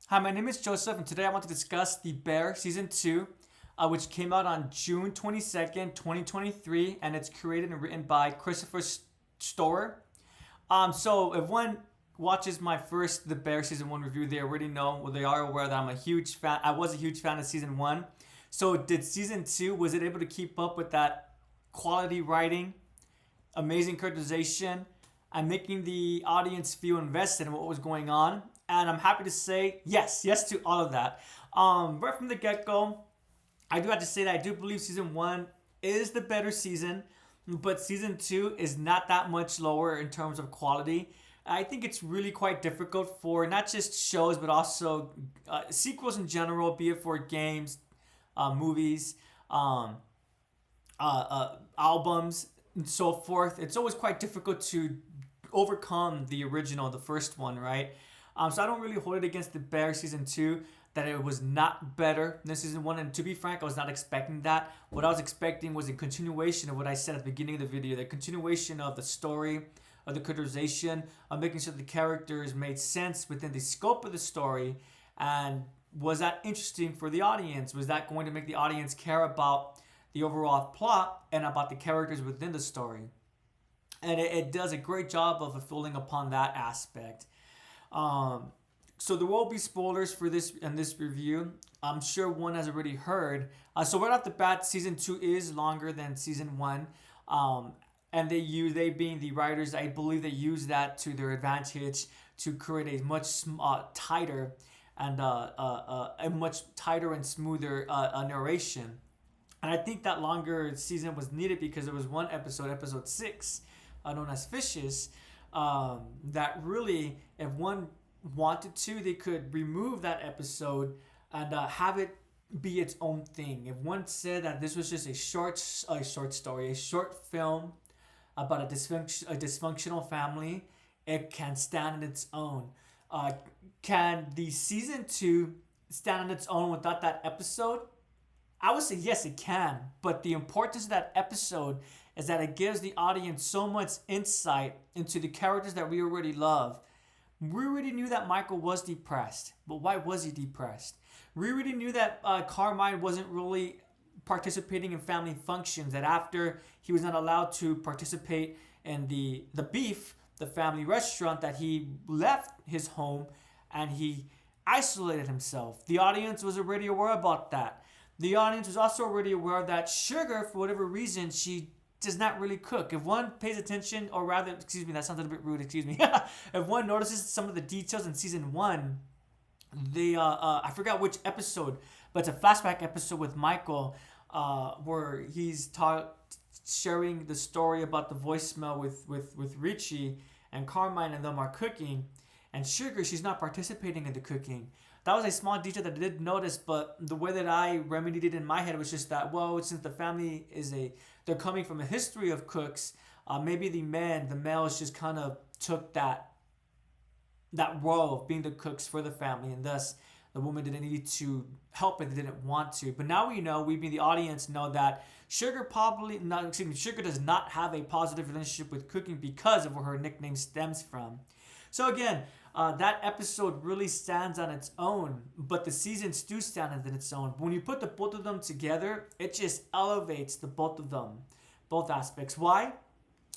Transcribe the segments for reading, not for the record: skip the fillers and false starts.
Hi, my name is Joseph, and today I want to discuss The Bear Season 2, which came out on June 22nd, 2023, and it's created and written by Christopher Storer. So if one watches my first The Bear Season 1 review, they already know, well, they are aware that I'm a huge fan. I was a huge fan of Season 1. So did Season 2, was it able to keep up with that quality writing, amazing characterization, and making the audience feel invested in what was going on? And I'm happy to say yes to all of that. Right from the get go, I do have to say that I do believe season one is the better season, but season two is not that much lower in terms of quality. I think it's really quite difficult for not just shows, but also sequels in general, be it for games, movies, um, albums, and so forth. It's always quite difficult to overcome the original, the first one, right? So I don't really hold it against the Bear season two that it was not better than season one. And to be frank, I was not expecting that. What I was expecting was a continuation of what I said at the beginning of the video, the continuation of the story, of the characterization, of making sure the characters made sense within the scope of the story. And was that interesting for the audience? Was that going to make the audience care about the overall plot and about the characters within the story? And it does a great job of fulfilling upon that aspect. Um, so there will be spoilers for this and this review. I'm sure one has already heard. So right off the bat, season two is longer than season one, and they being the writers, I believe they use that to their advantage to create a much tighter and a much tighter and smoother narration. And I think that longer season was needed because there was one episode, episode six, known as Fishes, that really, if one wanted to, they could remove that episode and have it be its own thing. If one said that this was just a short story, a short film about a dysfunctional family, it can stand on its own. Uh, can the season two stand on its own without that episode? I would say yes, it can. But the importance of that episode is that it gives the audience so much insight into the characters that we already love. We already knew that Michael was depressed, but why was he depressed? We already knew that Carmine wasn't really participating in family functions, that after he was not allowed to participate in the beef, the family restaurant, that he left his home and he isolated himself. The audience was already aware about that. The audience was also already aware that Sugar, for whatever reason, she does not really cook. If one pays attention, or rather, excuse me, that sounds a little bit rude, excuse me. If one notices some of the details in season one, I forgot which episode, but it's a flashback episode with Michael, where he's sharing the story about the voicemail with Richie, and Carmine and them are cooking, and Sugar, she's not participating in the cooking. That was a small detail that I did notice, but the way that I remedied it in my head was just that, well, since the family they're coming from a history of cooks, maybe the males just kind of took that role of being the cooks for the family, and thus the woman didn't need to help it, they didn't want to. But now we know, we being the audience know that Sugar does not have a positive relationship with cooking because of where her nickname stems from. So again, that episode really stands on its own, but the seasons do stand on its own. When you put the both of them together, it just elevates the both of them, both aspects. Why?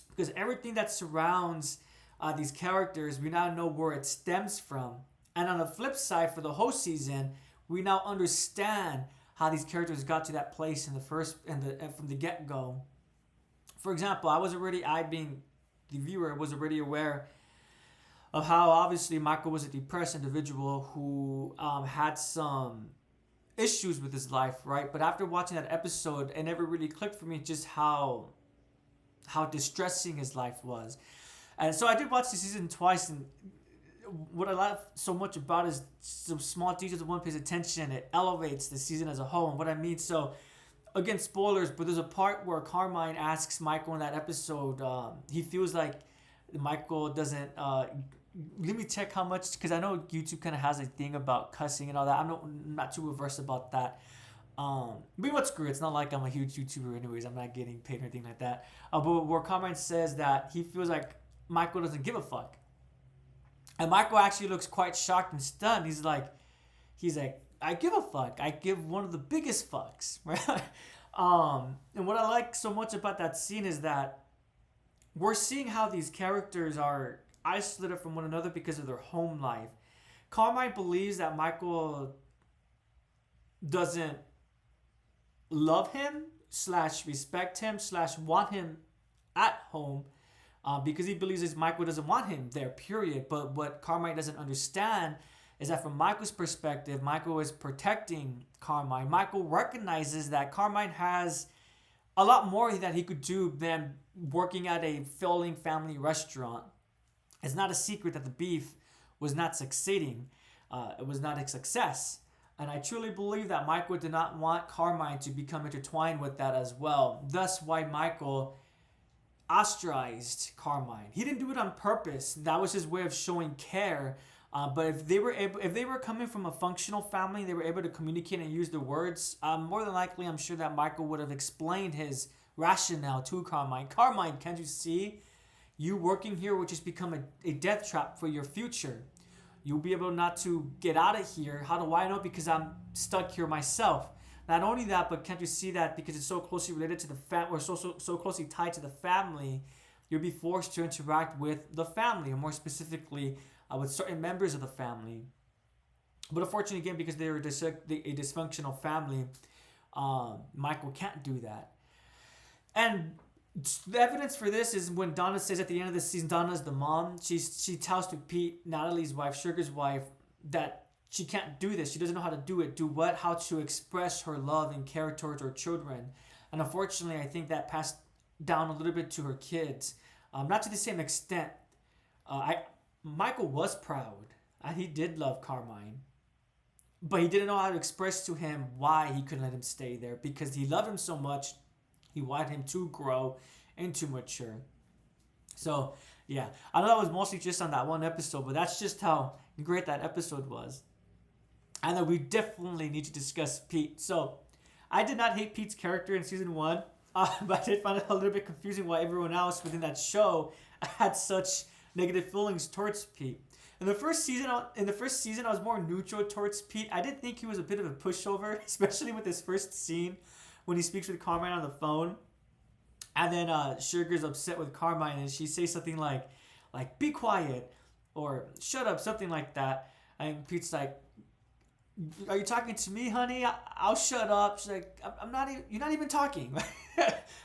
Because everything that surrounds these characters, we now know where it stems from. And on the flip side, for the whole season, we now understand how these characters got to that place in the first and from the get go. For example, I being the viewer was already aware of how obviously Michael was a depressed individual who had some issues with his life, right? But after watching that episode, it never really clicked for me just how distressing his life was. And so I did watch the season twice, and what I love so much about is some small details. If one pays attention, it elevates the season as a whole. And what I mean, so again, spoilers, but there's a part where Carmine asks Michael in that episode, he feels like Michael doesn't let me check how much, because I know YouTube kind of has a thing about cussing and all that. I'm not too averse about that. But what's screw it. It's not like I'm a huge YouTuber anyways. I'm not getting paid or anything like that. But where Carmine says that he feels like Michael doesn't give a fuck. And Michael actually looks quite shocked and stunned. He's like, he's like, I give a fuck. I give one of the biggest fucks, right? And what I like so much about that scene is that we're seeing how these characters are isolated from one another because of their home life. Carmine believes that Michael doesn't love him slash respect him slash want him at home, because he believes that Michael doesn't want him there, period. But what Carmine doesn't understand is that from Michael's perspective, Michael is protecting Carmine. Michael recognizes that Carmine has a lot more that he could do than working at a failing family restaurant. It's not a secret that the beef was not succeeding. It was not a success. And I truly believe that Michael did not want Carmine to become intertwined with that as well. Thus why Michael ostracized Carmine. He didn't do it on purpose. That was his way of showing care. But if they were coming from a functional family, they were able to communicate and use the words. More than likely, I'm sure that Michael would have explained his rationale to Carmine. Carmine, can't you see? You working here will just become a death trap for your future. You'll be able not to get out of here. How do I know? Because I'm stuck here myself. Not only that, but can't you see that because it's so closely related to the or so closely tied to the family, you'll be forced to interact with the family, or more specifically, with certain members of the family. But unfortunately, again, because they're a dysfunctional family, Michael can't do that. And the evidence for this is when Donna says at the end of the season, Donna's the mom. She tells to Pete, Natalie's wife, Sugar's wife, that she can't do this. She doesn't know how to do it. Do what? How to express her love and care towards her children. And unfortunately, I think that passed down a little bit to her kids. Not to the same extent. Michael was proud. He did love Carmine. But he didn't know how to express to him why he couldn't let him stay there. Because he loved him so much. He wanted him to grow and to mature. So, yeah. I know that was mostly just on that one episode. But that's just how great that episode was. And then we definitely need to discuss Pete. So, I did not hate Pete's character in season 1. But I did find it a little bit confusing why everyone else within that show had such negative feelings towards Pete. In the first season, I was more neutral towards Pete. I did think he was a bit of a pushover, especially with his first scene when he speaks with Carmine on the phone. And then Sugar's upset with Carmine and she says something like be quiet or shut up, something like that. And Pete's like, are you talking to me, honey? I'll shut up. She's like, I'm not even, you're not even talking.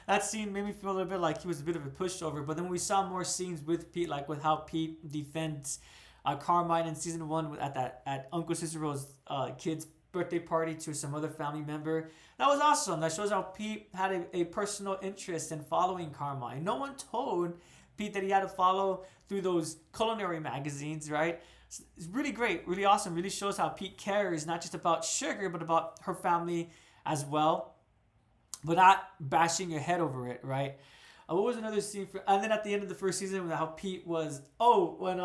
That scene made me feel a little bit like he was a bit of a pushover. But then we saw more scenes with Pete, like with how Pete defends Carmine in season 1 at Uncle Cicero's kid's birthday party to some other family member. That was awesome. That shows how Pete had a personal interest in following Carmine. No one told Pete that he had to follow through those culinary magazines, right? It's really great, really awesome. Really shows how Pete cares not just about Sugar, but about her family as well. But not bashing your head over it, right? What was another scene and then at the end of the first season, how Pete was when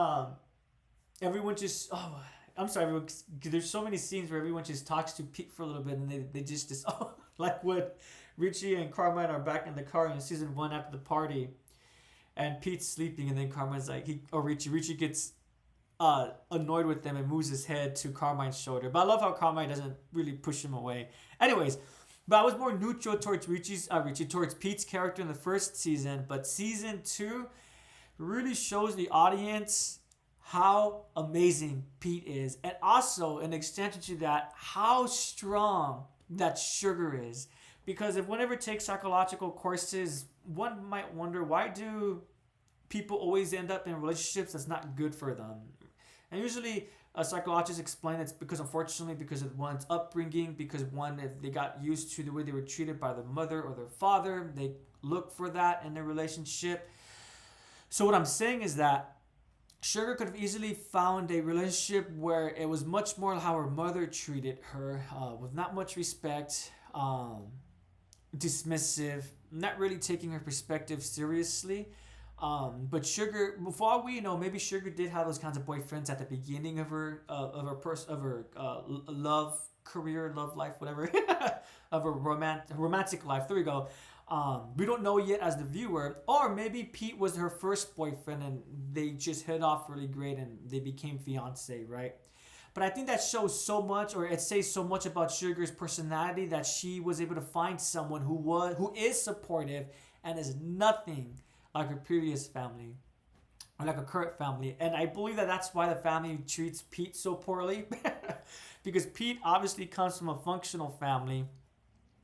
everyone just I'm sorry, everyone, 'cause there's so many scenes where everyone just talks to Pete for a little bit and they just like when Richie and Carmine are back in the car in season 1 after the party, and Pete's sleeping and then Carmine's like Richie gets annoyed with them and moves his head to Carmine's shoulder. But I love how Carmine doesn't really push him away. Anyways, but I was more neutral towards towards Pete's character in the first season. But season 2 really shows the audience how amazing Pete is. And also, an extension to that, how strong that Sugar is. Because if one ever takes psychological courses, one might wonder, why do people always end up in relationships that's not good for them? And usually psychologists explain it's because, unfortunately, because of one's upbringing, because if they got used to the way they were treated by their mother or their father, they look for that in their relationship. So what I'm saying is that Sugar could have easily found a relationship where it was much more how her mother treated her, with not much respect, dismissive, not really taking her perspective seriously. But Sugar, for all we know, maybe Sugar did have those kinds of boyfriends at the beginning of her love career, love life, whatever, of her romantic life. There we go. We don't know yet as the viewer, or maybe Pete was her first boyfriend and they just hit off really great and they became fiancé, right? But But I think that shows so much, or it says so much about Sugar's personality, that she was able to find someone who is supportive and is nothing like her previous family or like her current family. And I believe that that's why the family treats Pete so poorly, because Pete obviously comes from a functional family,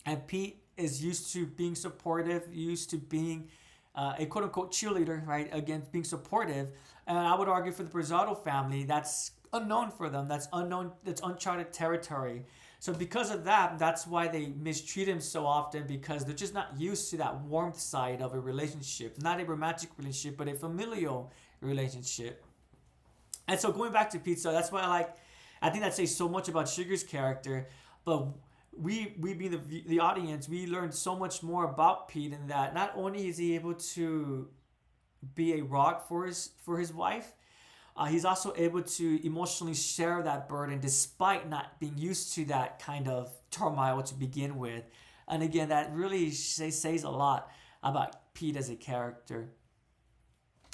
and Pete is used to being supportive, used to being a quote unquote cheerleader, right? Against being supportive. And I would argue for the Brazado family, that's unknown for them. That's unknown, that's uncharted territory. So because of that, that's why they mistreat him so often, because they're just not used to that warmth side of a relationship. Not a romantic relationship, but a familial relationship. And so going back to Pete, so that's why I think that says so much about Sugar's character. But we being the audience, we learned so much more about Pete, in that not only is he able to be a rock for his wife, he's also able to emotionally share that burden despite not being used to that kind of turmoil to begin with. And again, that really says a lot about Pete as a character.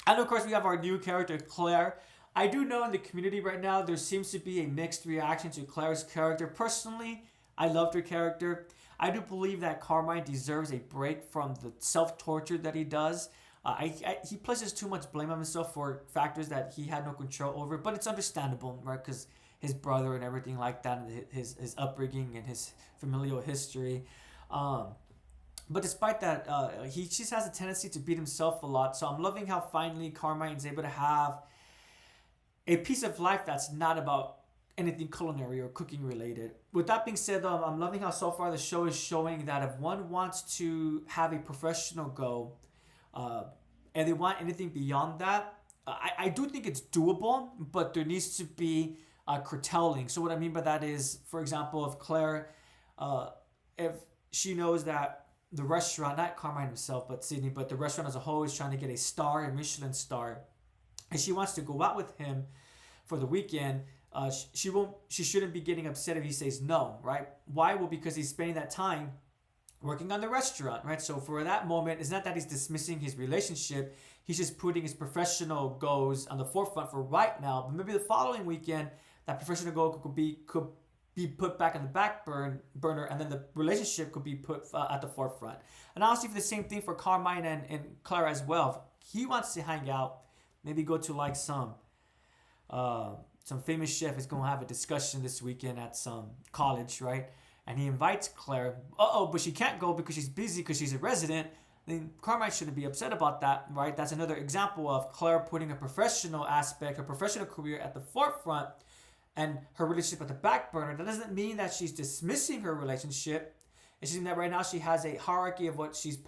And of course, we have our new character, Claire. I do know in the community right now, there seems to be a mixed reaction to Claire's character. Personally, I loved her character. I do believe that Carmine deserves a break from the self-torture that he does. He places too much blame on himself for factors that he had no control over, but it's understandable, right? Because his brother and everything like that, and his upbringing and his familial history. But despite that, he just has a tendency to beat himself a lot. So I'm loving how finally Carmine is able to have a piece of life that's not about anything culinary or cooking related. With that being said, I'm loving how so far the show is showing that if one wants to have a professional go, and they want anything beyond that, I do think it's doable, but there needs to be curtailing. So what I mean by that is, for example, if Claire, if she knows that the restaurant, not Carmine himself, but Sydney, but the restaurant as a whole is trying to get a star, a Michelin star, and she wants to go out with him for the weekend, she shouldn't be getting upset if he says no, right? Why? Well, because he's spending that time working on the restaurant, right? So for that moment, it's not that he's dismissing his relationship. He's just putting his professional goals on the forefront for right now. But maybe the following weekend, that professional goal could be put back on the back burner, and then the relationship could be put at the forefront. And honestly, for the same thing for Carmine and Clara as well. If he wants to hang out, maybe go to like some famous chef is going to have a discussion this weekend at some college, right? And he invites Claire. But she can't go because she's busy because she's a resident. Then Carmine shouldn't be upset about that, right? That's another example of Claire putting a professional aspect, her professional career at the forefront, and her relationship at the back burner. That doesn't mean that she's dismissing her relationship. It's just that right now she has a hierarchy of what she's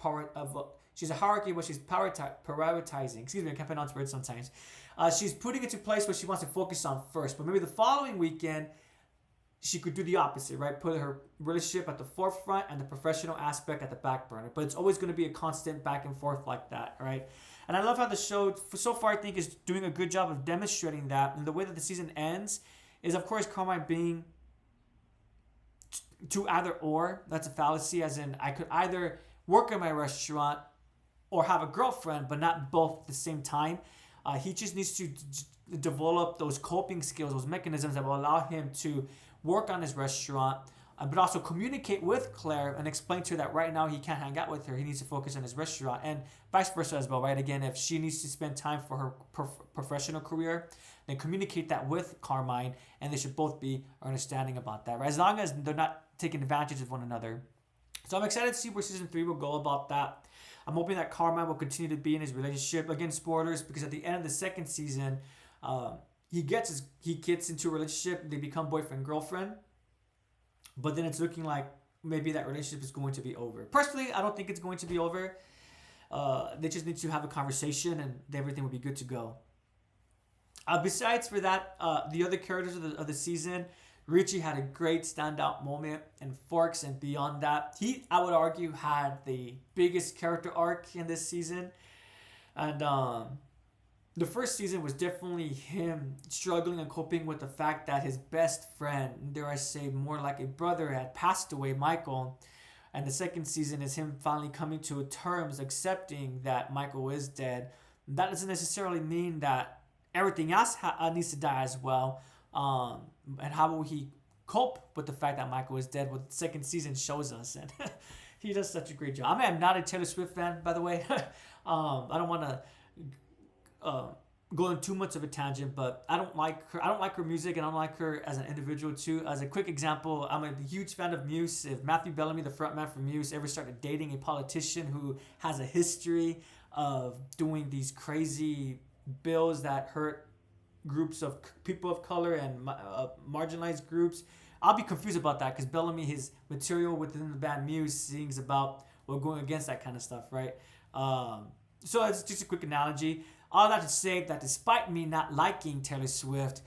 she's a hierarchy of what she's prioritizing. Excuse me, I can't pronounce words sometimes. She's putting it to place what she wants to focus on first. But maybe the following weekend, she could do the opposite, right? Put her relationship at the forefront and the professional aspect at the back burner. But it's always going to be a constant back and forth like that, right? And I love how the show, so far, I think, is doing a good job of demonstrating that. And the way that the season ends is, of course, Carmine being to either or. That's a fallacy, as in I could either work in my restaurant or have a girlfriend, but not both at the same time. He just needs to develop those coping skills, those mechanisms that will allow him to work on his restaurant, but also communicate with Claire and explain to her that right now he can't hang out with her. He needs to focus on his restaurant, and vice versa as well, right? Again, if she needs to spend time for her professional career, then communicate that with Carmine, and they should both be understanding about that, right? As long as they're not taking advantage of one another. So I'm excited to see where season 3 will go about that. I'm hoping that Carmine will continue to be in his relationship. Again, spoilers, because at the end of the second season, he gets into a relationship. They become boyfriend girlfriend, but then it's looking like maybe that relationship is going to be over. Personally, I don't think it's going to be over. They just need to have a conversation, and everything will be good to go. Besides for that, the other characters of the season, Richie had a great standout moment, and Forks, and beyond that, he, I would argue, had the biggest character arc in this season. And the first season was definitely him struggling and coping with the fact that his best friend, dare I say more like a brother, had passed away, Michael. And the second season is him finally coming to terms, accepting that Michael is dead. That doesn't necessarily mean that everything else needs to die as well. And how will he cope with the fact that Michael is dead? What the second season shows us, and he does such a great job. I mean, I'm not a Taylor Swift fan, by the way. I don't want to go on too much of a tangent, but I don't like her. I don't like her music, and I don't like her as an individual too. As a quick example, I'm a huge fan of Muse. If Matthew Bellamy, the frontman for Muse, ever started dating a politician who has a history of doing these crazy bills that hurt groups of people of color and marginalized groups, I'll be confused about that because Bellamy, his material within the band Muse, sings about going against that kind of stuff, right? So it's just a quick analogy. All that to say that despite me not liking Taylor Swift,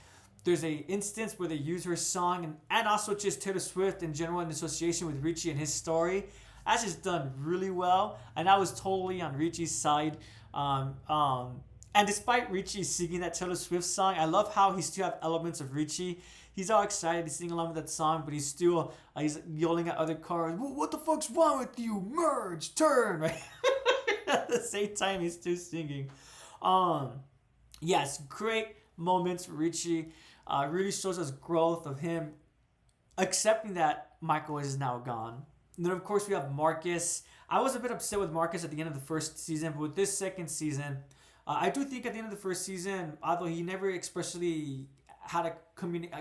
there's a instance where they use her song and also just Taylor Swift in general in association with Richie and his story. That's just done really well, and I was totally on Richie's side. And despite Richie singing that Taylor Swift song, I love how he still have elements of Richie. He's all excited to sing along with that song, but he's still he's yelling at other cars. What the fuck's wrong with you? Merge, turn, right? At the same time, he's still singing. Yes, great moments for Richie. Really shows us growth of him accepting that Michael is now gone. And then of course we have Marcus. I was a bit upset with Marcus at the end of the first season, but with this second season, I do think at the end of the first season, although he never expressly had a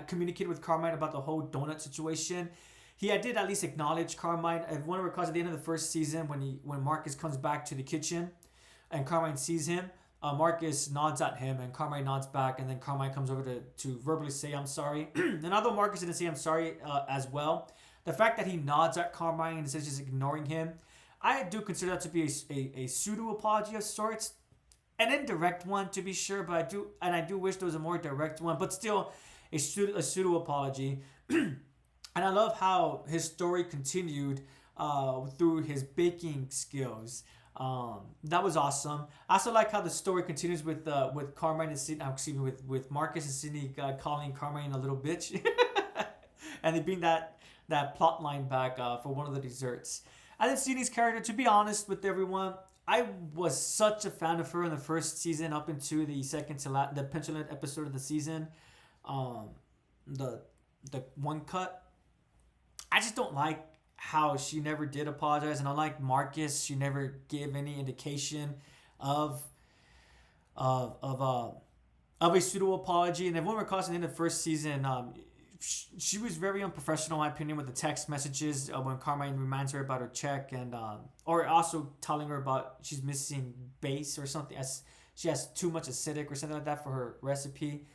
communicate with Carmine about the whole donut situation, he did at least acknowledge Carmine. If one recalls at the end of the first season when Marcus comes back to the kitchen and Carmine sees him, Marcus nods at him and Carmine nods back, and then Carmine comes over to verbally say I'm sorry. And although Marcus didn't say I'm sorry as well, the fact that he nods at Carmine instead of just ignoring him, I do consider that to be a pseudo apology of sorts. An indirect one to be sure, but I do wish there was a more direct one, but still a pseudo apology. And I love how his story continued through his baking skills. That was awesome. I also like how the story continues with Carmine and Sydney. Excuse me, with Marcus and Sydney calling Carmine a little bitch, and they bring that plot line back for one of the desserts. And then Sydney's character, to be honest with everyone, I was such a fan of her in the first season up into the second to the penultimate episode of the season. The one cut. I just don't like how she never did apologize, and unlike Marcus, she never gave any indication of a pseudo apology. And if one recalls, in the first season, she was very unprofessional, in my opinion, with the text messages when Carmine reminds her about her check, and or also telling her about she's missing base or something, as she has too much acidic or something like that for her recipe.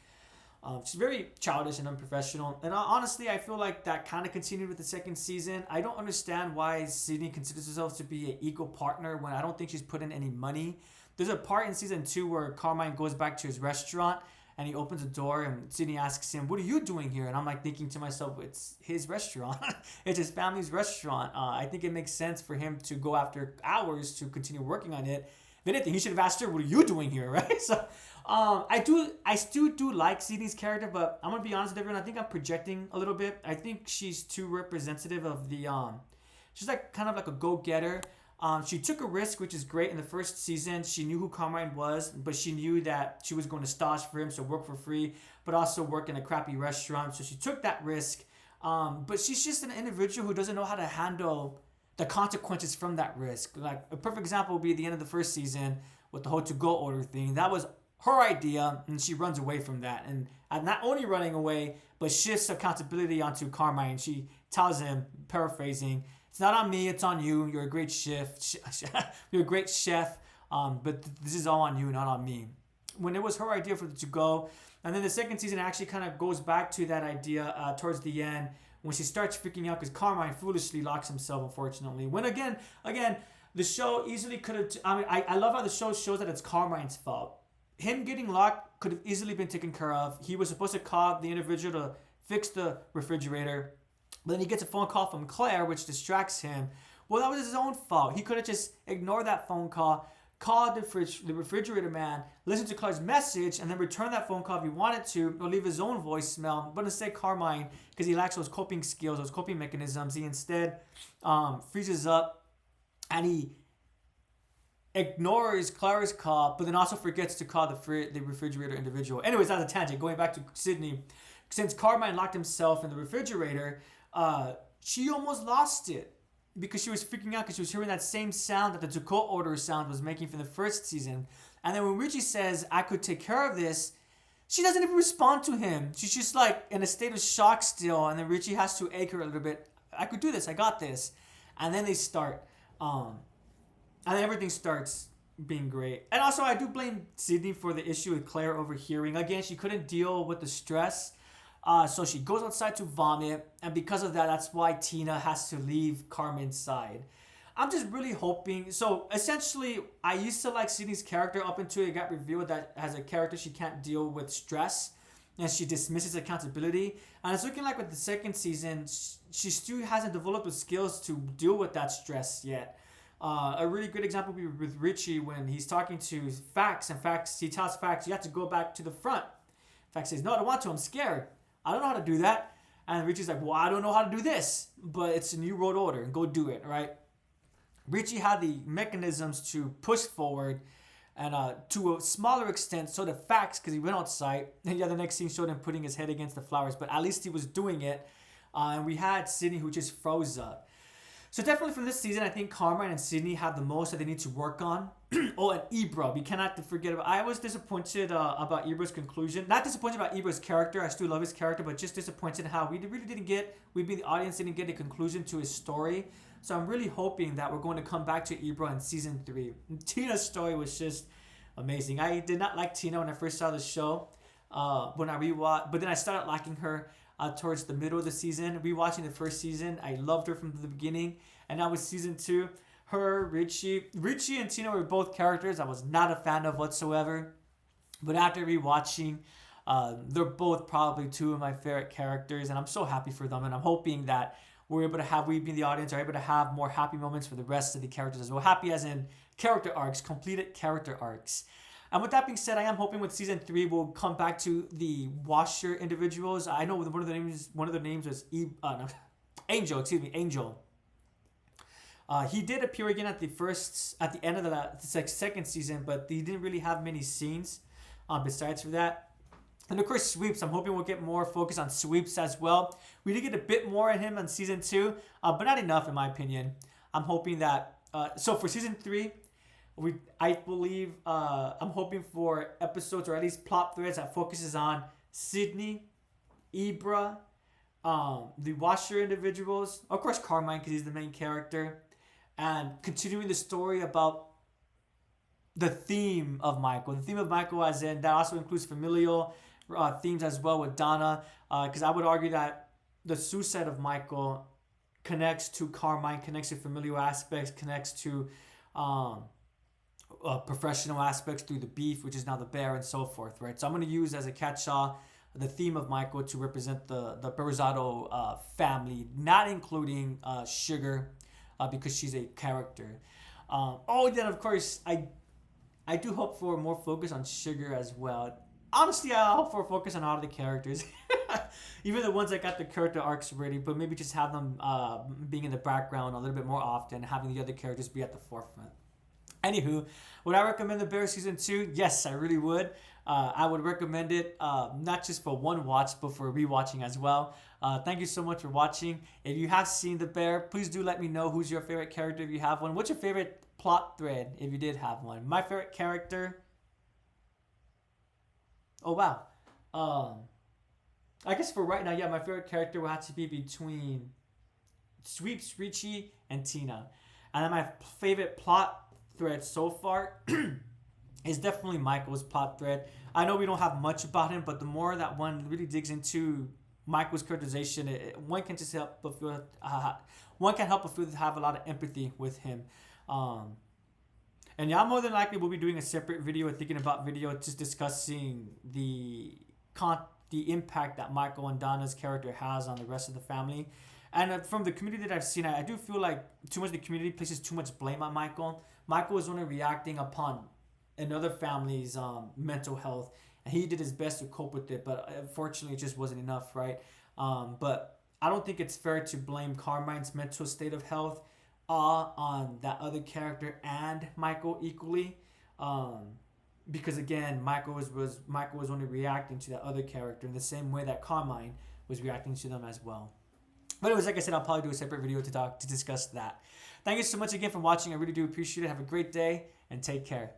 She's very childish and unprofessional. And honestly, I feel like that kind of continued with the second season. I don't understand why Sydney considers herself to be an equal partner when I don't think she's put in any money. There's a part in season 2 where Carmine goes back to his restaurant and he opens the door and Sydney asks him, "What are you doing here?" And I'm like thinking to myself, it's his restaurant. It's his family's restaurant. I think it makes sense for him to go after hours to continue working on it. If anything, he should have asked her, "What are you doing here?" Right? So I still do like Sydney's character, but I'm gonna be honest with everyone. I think I'm projecting a little bit. I think she's too representative of the she's like kind of like a go-getter. She took a risk, which is great. In the first season, she knew who Carmine was, but she knew that she was going to stage for him, so work for free, but also work in a crappy restaurant. So she took that risk. But she's just an individual who doesn't know how to handle the consequences from that risk. Like a perfect example would be the end of the first season with the whole to-go order thing. That was her idea, and she runs away from that. And not only running away, but shifts accountability onto Carmine. She tells him, paraphrasing, "It's not on me, it's on you. You're a great chef. You're a great chef, but this is all on you, not on me." When it was her idea for the to-go. And then the second season actually kind of goes back to that idea towards the end when she starts freaking out because Carmine foolishly locks himself, unfortunately. When again, the show easily could have... I love how the show shows that it's Carmine's fault. Him getting locked could have easily been taken care of. He was supposed to call the individual to fix the refrigerator. But then he gets a phone call from Claire, which distracts him. Well, that was his own fault. He could have just ignored that phone call, called the refrigerator man, listened to Claire's message, and then returned that phone call if he wanted to, or leave his own voicemail. But instead, Carmine, because he lacks those coping skills, those coping mechanisms, he instead freezes up and he ignores Clara's call, but then also forgets to call the refrigerator individual. Anyways, that's a tangent. Going back to Sydney. since Carmine locked himself in the refrigerator, she almost lost it because she was freaking out because she was hearing that same sound that the to-go order sound was making from the first season. And then when Richie says, I could take care of this, she doesn't even respond to him. She's just like in a state of shock still. And then Richie has to egg her a little bit. I could do this. I got this. And then they start. And then everything starts being great. And also, I do blame Sydney for the issue with Claire overhearing. Again, she couldn't deal with the stress. So she goes outside to vomit. And because of that, that's why Tina has to leave Carmen's side. I'm just really hoping. So essentially, I used to like Sydney's character up until it got revealed that as a character, she can't deal with stress. And she dismisses accountability. And it's looking like with the second season, she still hasn't developed the skills to deal with that stress yet. A really good example would be with Richie when he's talking to Fax. And Fax, he tells Fax, you have to go back to the front. Fax says, no, I don't want to. I'm scared. I don't know how to do that. And Richie's like, well, I don't know how to do this. But it's a new world order. And go do it, right? Richie had the mechanisms to push forward and to a smaller extent so the Fax, because he went outside, and yeah, the next scene showed him putting his head against the flowers, but at least he was doing it. And we had Sydney who just froze up. So definitely from this season, I think Carmine and Sydney have the most that they need to work on. Oh, and Ibra, we cannot forget about. I was disappointed about Ibra's conclusion. Not disappointed about Ibra's character. I still love his character, but just disappointed how we really didn't get. We being the audience didn't get a conclusion to his story. So I'm really hoping that we're going to come back to Ibra in season 3. And Tina's story was just amazing. I did not like Tina when I first saw the show. When I rewatched, but then I started liking her towards the middle of the season. Rewatching the first season, I loved her from the beginning, and now with season 2, her, Richie and Tina were both characters I was not a fan of whatsoever. But after rewatching, they're both probably 2 of my favorite characters, and I'm so happy for them. And I'm hoping that we're able to have, we being the audience, are able to have more happy moments for the rest of the characters as well. Happy as in character arcs, completed character arcs. And with that being said, I am hoping with season 3 we'll come back to the Washer individuals. I know one of the names was Angel. Angel. He did appear again at the end of the second season, but he didn't really have many scenes. Besides for that. And of course, Sweeps. I'm hoping we'll get more focus on Sweeps as well. We did get a bit more in him on season 2, but not enough in my opinion. I'm hoping that. So for season 3, I'm hoping for episodes or at least plot threads that focuses on Sydney, Ibra, the Washer individuals, of course Carmine because he's the main character, and continuing the story about the theme of Michael. The theme of Michael, as in that also includes familial themes as well with Donna, because I would argue that the suicide of Michael connects to Carmine, connects to familial aspects, connects to professional aspects through the beef, which is now the bear, and so forth, right? So I'm going to use as a catch-all the theme of Michael to represent the Berzato family, not including Sugar, because she's a character. Then of course I do hope for more focus on Sugar as well. Honestly, I hope for a focus on all the characters, even the ones that got the character arcs ready, but maybe just have them being in the background a little bit more often, having the other characters be at the forefront. Anywho, would I recommend The Bear Season 2? Yes, I really would. I would recommend it not just for one watch, but for rewatching as well. Thank you so much for watching. If you have seen The Bear, please do let me know who's your favorite character if you have one. What's your favorite plot thread if you did have one? My favorite character... Oh, wow. I guess for right now, yeah, my favorite character will have to be between Sweeps, Richie, and Tina. And then my favorite plot thread so far is definitely Michael's plot thread. I know we don't have much about him, but the more that one really digs into Michael's characterization, one can just help but feel have a lot of empathy with him. And yeah, more than likely we'll be doing a separate video, a thinking about video, just discussing the impact that Michael and Donna's character has on the rest of the family. And from the community that I've seen, I do feel like too much of the community places too much blame on Michael. Michael was only reacting upon another family's mental health, and he did his best to cope with it, but unfortunately it just wasn't enough, right? But I don't think it's fair to blame Carmine's mental state of health on that other character and Michael equally. because again, Michael was only reacting to that other character in the same way that Carmine was reacting to them as well. But anyways, like I said, I'll probably do a separate video to discuss that. Thank you so much again for watching. I really do appreciate it. Have a great day and take care.